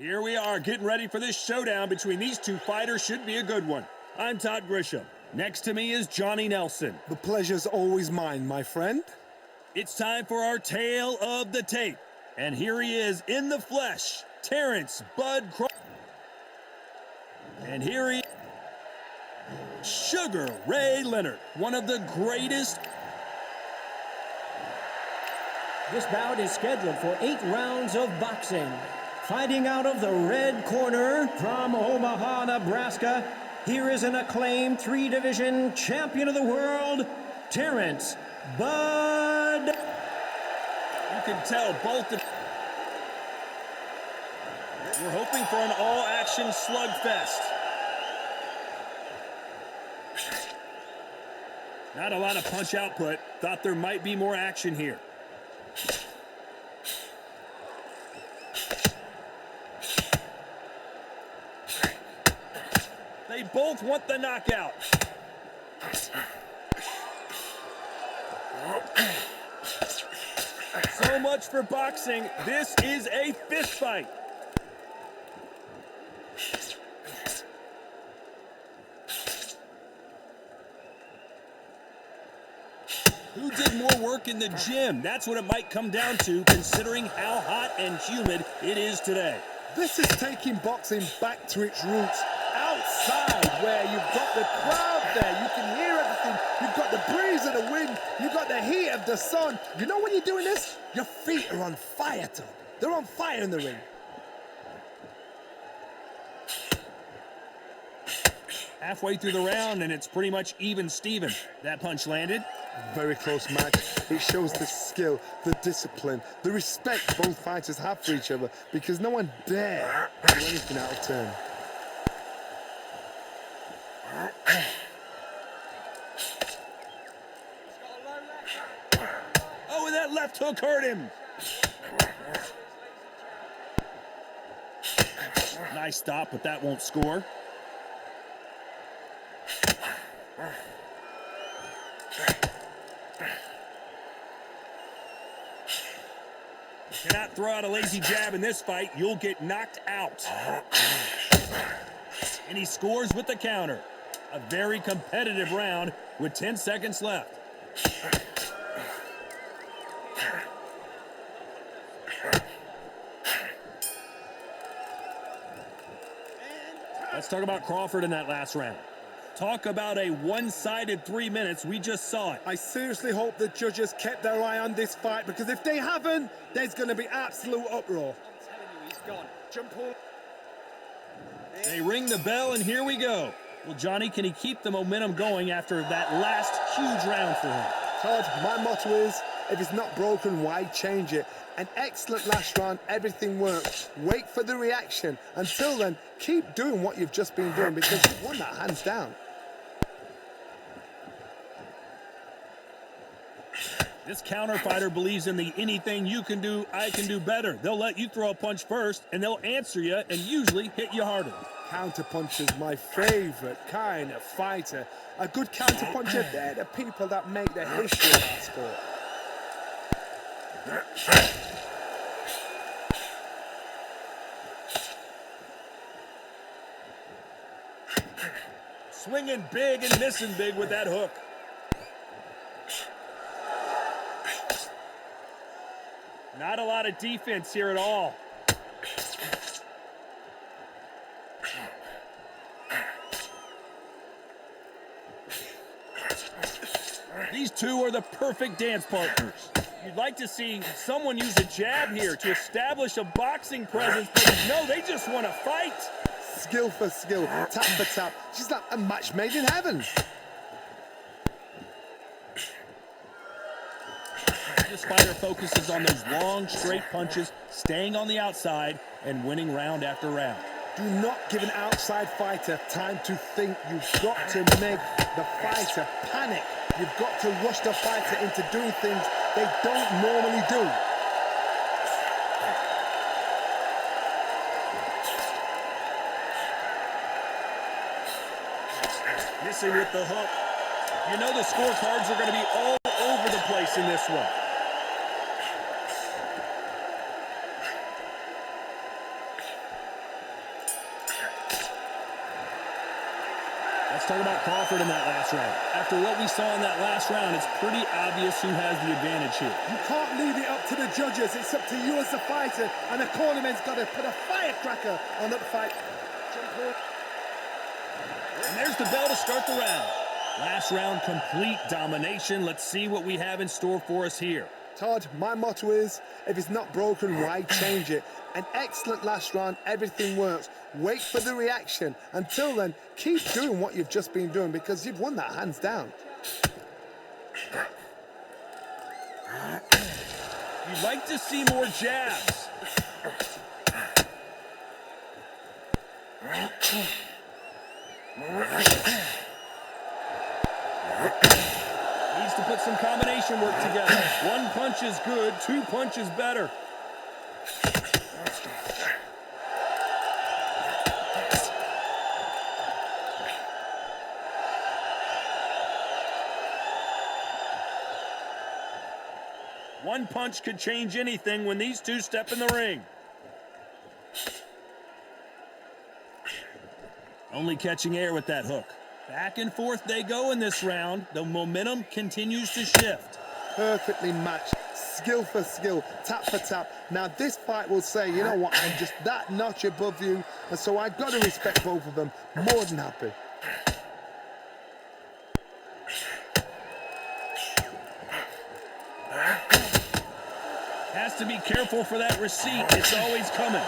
Here we are getting ready for this showdown between these two fighters. Should be a good one. I'm Todd Grisham. Next to me is Johnny Nelson. The pleasure's always mine, my friend. It's time for our tale of the tape. And here he is in the flesh, Terrence Bud Crawford. And here he is, Sugar Ray Leonard, one of the greatest. This bout is scheduled for 8 rounds of boxing. Fighting out of the red corner from Omaha, Nebraska, here is an acclaimed 3-division champion of the world, Terrence Bud. You can tell both of. We're hoping for an all-action slugfest. Not a lot of punch output. Thought there might be more action here. They both want the knockout. So much for boxing. This is a fist fight. Who did more work in the gym? That's what it might come down to, considering how hot and humid it is today. This is taking boxing back to its roots. Outside, where you've got the crowd there, you can hear everything. You've got the breeze of the wind. You've got the heat of the sun. You know when you're doing this? Your feet are on fire, Todd. They're on fire in the ring. Halfway through the round, and it's pretty much even Steven. That punch landed. Very close match. It shows the skill, the discipline, the respect both fighters have for each other, because no one dare do anything out of turn. Oh, and that left hook hurt him. Nice stop, but that won't score. Cannot throw out a lazy jab in this fight. You'll get knocked out. And he scores with the counter. A very competitive round with 10 seconds left. Let's talk about Crawford in that last round. Talk about a one-sided 3 minutes. We just saw it. I seriously hope the judges kept their eye on this fight, because if they haven't, there's going to be absolute uproar. I'm telling you, he's gone. Jump all. They ring the bell, and here we go. Well, Johnny, can he keep the momentum going after that last huge round for him? Todd, my motto is, if it's not broken, why change it? An excellent last round, everything worked. Wait for the reaction. Until then, keep doing what you've just been doing, because you won that hands down. This counter fighter believes in the anything you can do, I can do better. They'll let you throw a punch first, and they'll answer you and usually hit you harder. Counter punchers, my favorite kind of fighter. A good counter puncher, they're the people that make the history of our sport. Swinging big and missing big with that hook. Not a lot of defense here at all. These two are the perfect dance partners. You'd like to see someone use a jab here to establish a boxing presence, but no, they just want to fight. Skill for skill, tap for tap. She's like a match made in heaven. This fighter focuses on those long, straight punches, staying on the outside, and winning round after round. Do not give an outside fighter time to think. You've got to make the fighter panic. You've got to rush the fighter into doing things they don't normally do. Missing with the hook. You know the scorecards are going to be all over the place in this one. Let's talk about Crawford in that last round. After what we saw in that last round, it's pretty obvious who has the advantage here. You can't leave it up to the judges. It's up to you as the fighter, and the cornerman's got to put a firecracker on that fight. And there's the bell to start the round. Last round, complete domination. Let's see what we have in store for us here. Todd, my motto is, if it's not broken, why change it? An excellent last round, everything works. Wait for the reaction. Until then, keep doing what you've just been doing because you've won that hands down. You'd like to see more jabs. Needs to put some combination work together. One punch is good, two punches better. One punch could change anything when these two step in the ring. Only catching air with that hook. Back and forth they go in this round. The momentum continues to shift. Perfectly matched, skill for skill, tap for tap. Now this fight will say, you know what, I'm just that notch above you, and so I've got to respect both of them. More than happy. Has to be careful for that receipt. It's always coming.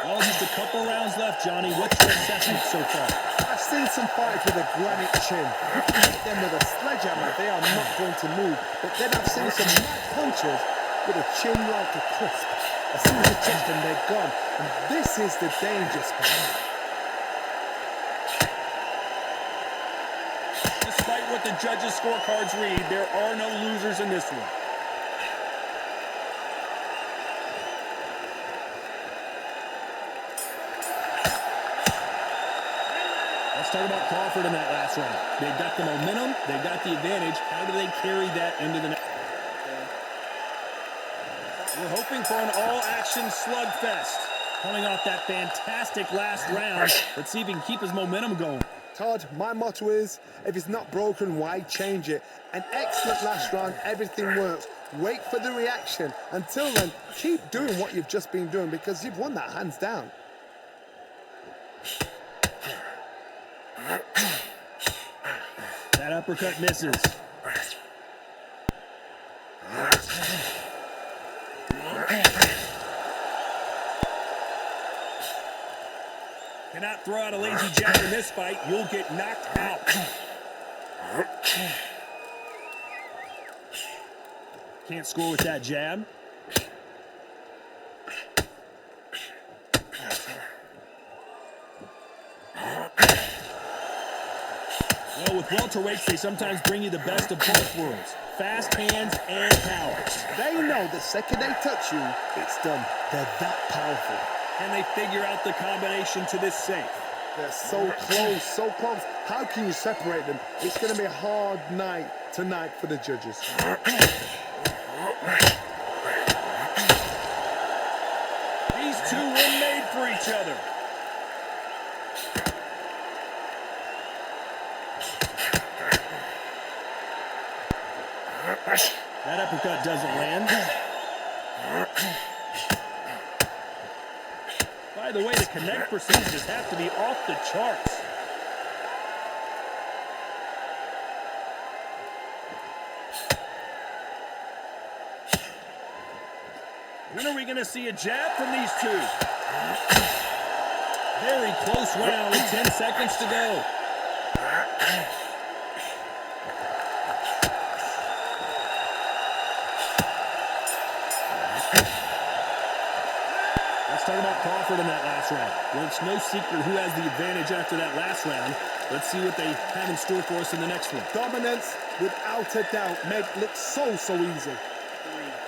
Well, just a couple rounds left, Johnny. What's your assessment so far? I've seen some fights with a granite chin. You can hit them with a sledgehammer, they are not going to move. But then I've seen some mad punchers with a chin like a crisp. As soon as you touch them, they're gone. And this is the danger spot. Despite what the judges' scorecards read, there are no losers in this one. Let's talk about Crawford in that last round. They've got the momentum, they've got the advantage. How do they carry that into the next? We're hoping for an all-action slugfest. Coming off that fantastic last round, let's see if he can keep his momentum going. Todd, my motto is, if it's not broken, why change it? An excellent last round, everything works. Wait for the reaction. Until then, keep doing what you've just been doing because you've won that hands down. That uppercut misses. Cannot throw out a lazy jab in this fight. You'll get knocked out. Can't score with that jab. Well, with welterweights, they sometimes bring you the best of both worlds. Fast hands and power. They know the second they touch you, it's done. They're that powerful. And they figure out the combination to this safe. They're so close, so close. How can you separate them? It's going to be a hard night tonight for the judges. These two were made for each other. That uppercut doesn't land. By the way, the connect percentages have to be off the charts. When are we going to see a jab from these two? Very close round with 10 seconds to go. Let's talk about Crawford in that last round. Well, it's no secret who has the advantage after that last round. Let's see what they have in store for us in the next one. Dominance, without a doubt, made it look so easy.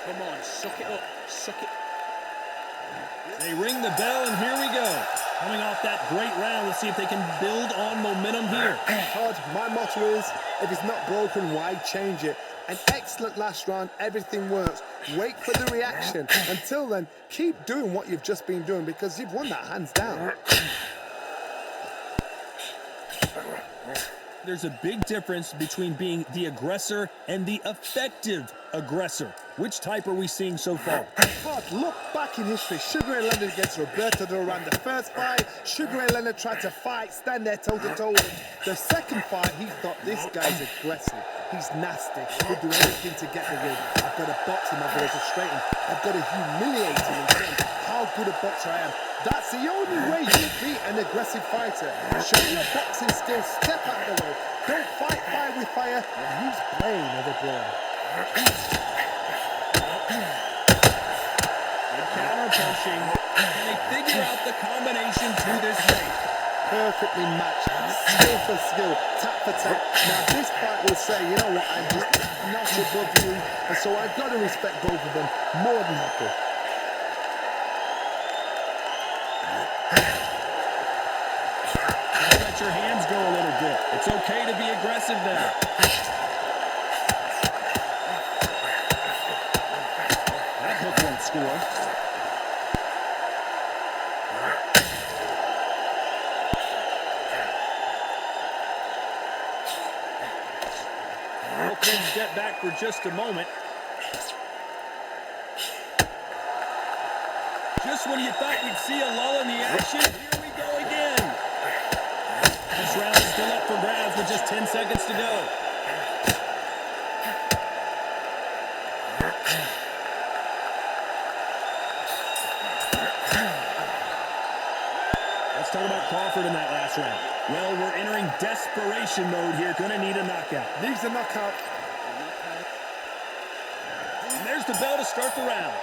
Come on, suck it up. Suck it. They ring the bell, and here we go. Coming off that great round, let's see if they can build on momentum here. Todd, my motto is, if it's not broken, why change it? An excellent last round, everything works. Wait for the reaction. Until then, keep doing what you've just been doing because you've won that hands down. There's a big difference between being the aggressor and the effective aggressor. Which type are we seeing so far? Look back in history. Sugar Ray Leonard against Roberto Duran. The first fight, Sugar Ray Leonard tried to fight, stand there toe-to-toe. The second fight, he thought, this guy's aggressive. He's nasty. He'll do anything to get the win. I've got to box him. I've got to frustrate him. I've got to humiliate him and show him how good a boxer I am. That's the only way you beat an aggressive fighter. Show your boxing skills. Step out of the way. Don't fight fire with fire. Use brain over brawn. Good counter punching. And they figure out the combination to this fight. Perfectly matched. Skill for skill. Tap for tap. Now this fight will say, you know what, I'm just not above you. And so I've got to respect both of them. More than happy. Let your hands go a little bit. It's okay to be aggressive there. That hook won't score. We'll step back for just a moment. Just when you thought you'd see a lull in the action, here we go again. This round is still up for grabs with just 10 seconds to go. Let's talk about Crawford in that last round. Well, we're entering desperation mode here. Gonna need a knockout. Needs a knockout. And there's the bell to start the round.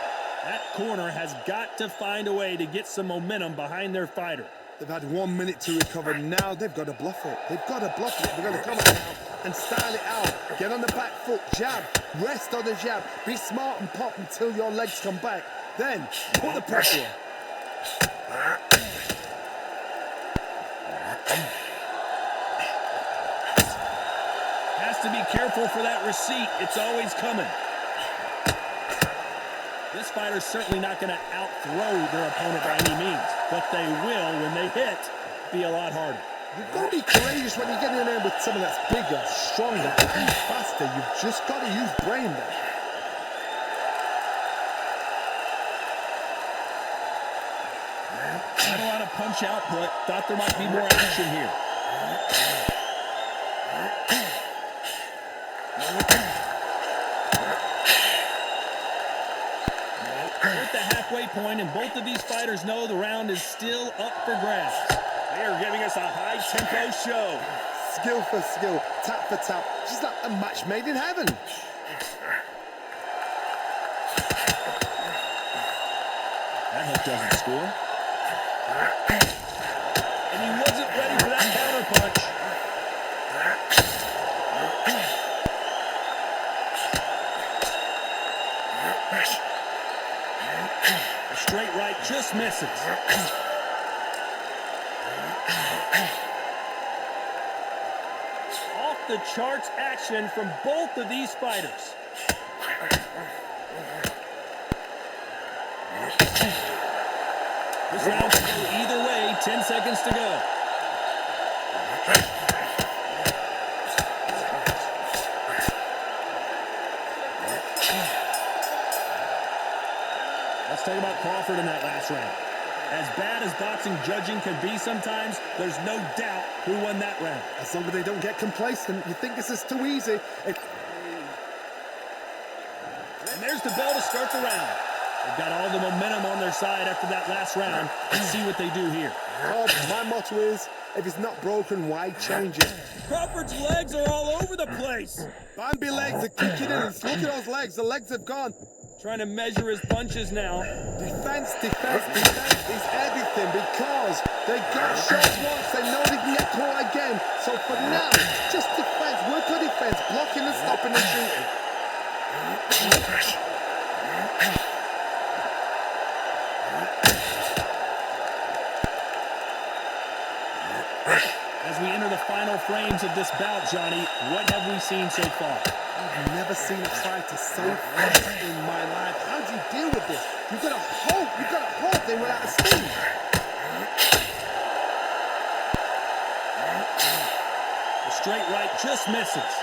That corner has got to find a way to get some momentum behind their fighter. They've had 1 minute to recover. Now they've got to bluff it. They've got to bluff it. They've got to come out now and style it out. Get on the back foot, jab, rest on the jab. Be smart and pop until your legs come back. Then put the pressure on. Has to be careful for that receipt. It's always coming. This fighter's certainly not going to out-throw their opponent by any means, but they will, when they hit, be a lot harder. You've got to be courageous when you get in there with someone that's bigger, stronger, and faster. You've just got to use brain there. Not a lot of punch output. Thought there might be more action here. At the halfway point, and both of these fighters know the round is still up for grabs. They are giving us a high-tempo show. Skill for skill, tap for tap. Just like a match made in heaven. That hook doesn't score. And he wasn't ready for that counter punch. A straight right just misses. Off the charts action from both of these fighters. This round can go either way. 10 seconds to go. Let's talk about Crawford in that last round. As bad as boxing judging can be sometimes, there's no doubt who won that round. As long as they don't get complacent, you think this is too easy. And there's the bell to start the round. They've got all the momentum on their side after that last round. Let's see what they do here. Oh, my motto is, if it's not broken, why change it? Crawford's legs are all over the place. Bambi legs are kicking in. Look at those legs. The legs have gone. Trying to measure his punches now. Defense is everything because they got shot once. They know they can get caught again. So for now, just defense. Work on defense. Blocking and stopping and shooting. As we enter the final frames of this bout, Johnny, what have we seen so far? I've never seen a fighter so fast in my life. How do you deal with this? You've got to hope they were out of steam. Straight right just misses.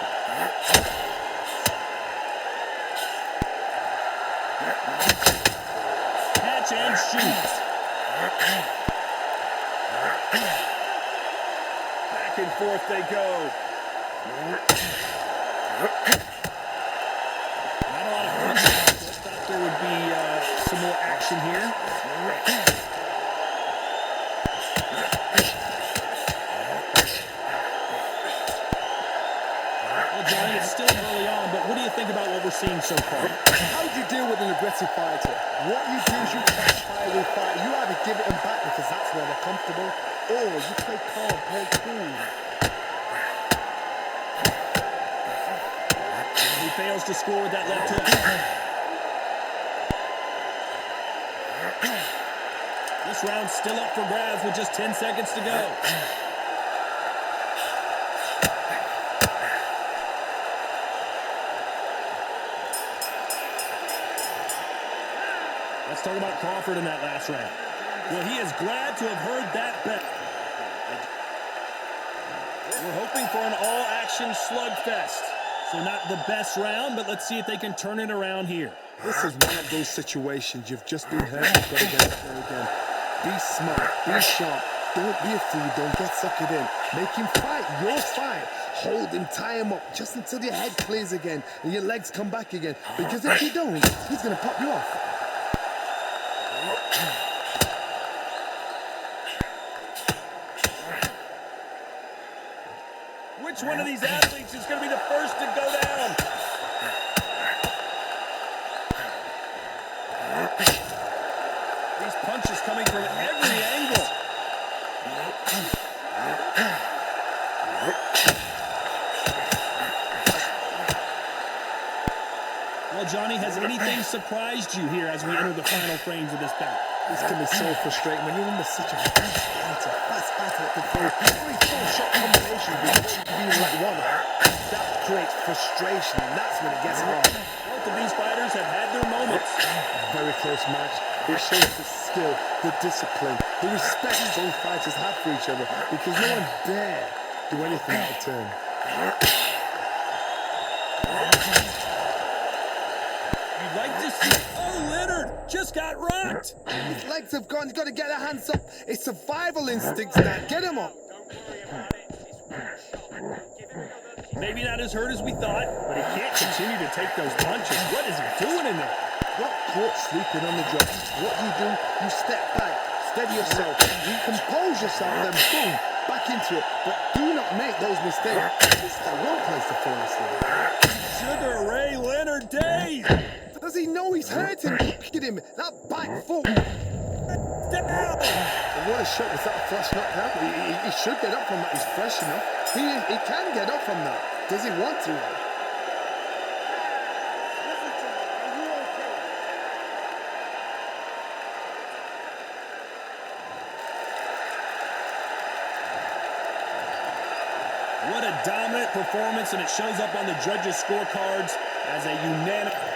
Catch and shoot. Back and forth they go. Not a lot of punches. I thought there would be some more action here. Well, Johnny, it's still early on, but what do you think about what we're seeing so far? How do you deal with an aggressive fighter? What you do is you catch fire with fire. You either give it them back because that's where they're comfortable, or you play calm, play cool. He fails to score with that left hook. This round's still up for grabs with just 10 seconds to go. Let's talk about Crawford in that last round. Well, he is glad to have heard that bet. We're hoping for an all-action slugfest. So not the best round, but let's see if they can turn it around here. This is one of those situations you've just been hurt. You've got to get up there again. Be smart, be sharp. Don't be a fool. Don't get suckered in. Make him fight your fight. Hold him, tie him up just until your head clears again and your legs come back again. Because if you don't, he's going to pop you off. Which one of these athletes is going to be the first to go down? These punches coming from every angle. Well, Johnny, has anything surprised you here as we enter the final frames of this bout? This can be so frustrating when you're under such a fast fighter that can throw every 4-shot combination being like one. That creates frustration, and that's when it gets hard. Both of these fighters have had their moments. Very close match. It shows the skill, the discipline, the respect both fighters have for each other, because no one dare do anything out of turn. You'd like to see... Oh, Leonard just got rocked. His legs have gone. He's got to get their hands up. It's survival instincts now. Get him up. Maybe not as hurt as we thought, but he can't continue to take those punches. What is he doing in there? Got caught sleeping on the job. What do? You step back, steady yourself, you compose yourself, then boom, back into it. But do not make those mistakes. It's the one place to fall asleep. Sugar Ray Leonard Days. Does he know he's hurting? Look at him, that back foot. Down. What a shot. Was that a flash knockout? He should get up from that. He's fresh enough. He can get up from that. Does he want to? What a dominant performance, and it shows up on the judges' scorecards as a unanimous...